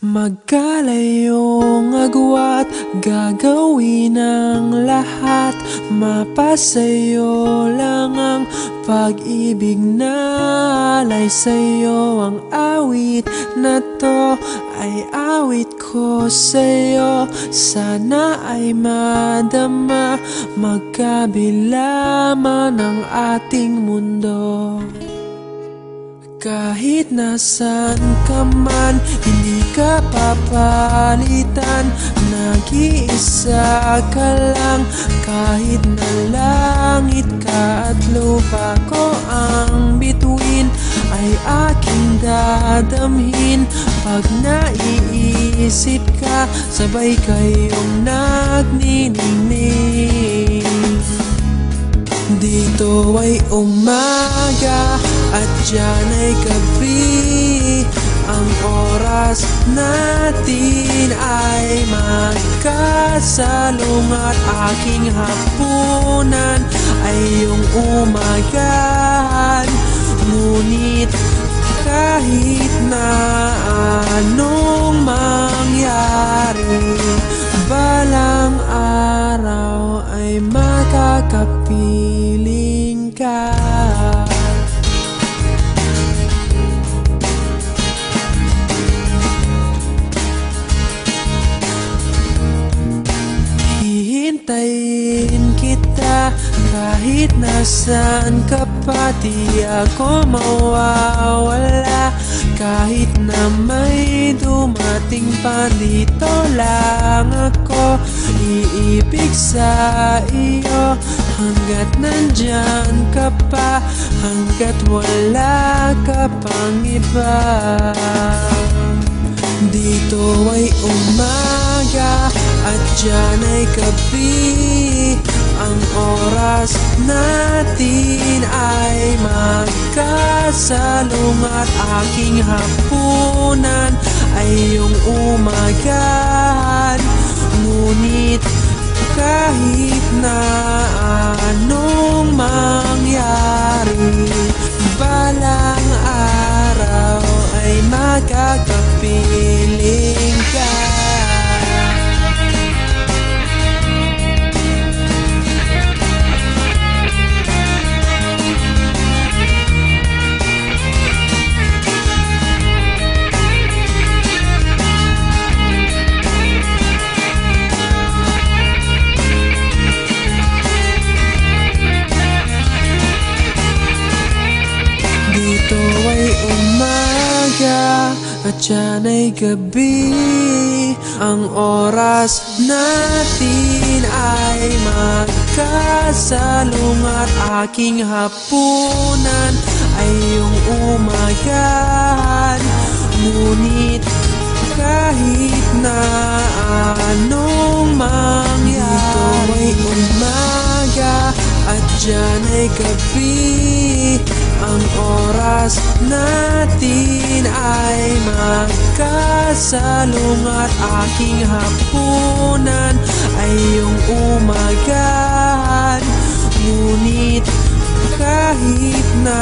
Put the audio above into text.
Magkalayong agwat, gagawin ang lahat. Mapasayo lang ang pag-ibig na alay sa'yo. Ang awit na to ay awit ko sa'yo. Sana ay madama, magkabila man ang ating mundo. Kahit nasan ka man, hindi ka papalitan. Nag-iisa ka lang, kahit na langit ka at lupa ko ang bituin, ay aking dadamhin. Pag naiisip ka, sabay kayong nagniningning. Dito ay umaga at diyan ay gabi. Ang oras natin ay magkasalungat. Aking hapunan ay iyong umagahan. Ngunit kahit na anong mangyari, balang araw ay makakapiling ka. Hihintayin kita kahit nasaan ka pa. Di ako mawawala kahit na may dumating pa. Dito lang ako iibig sa iyo hanggat nandyan ka pa, hanggat wala ka pang iba. Dito ay umaga at diyan ay gabi. Ang oras natin ay magkasalungat. Aking hapunan ay iyong umagahan. Ngunit kahit na anong mangyari, balang araw ay makakapiling ka. Dito ay umaga at diyan ay gabi. Ang oras natin ay magkasalungat. Aking hapunan ay iyong umagahan. Ngunit kahit na anong mangyari, dito ay umaga at diyan ay gabi. Ang oras natin ay magkasalungat. Aking hapunan ay iyong umagahan. Ngunit kahit na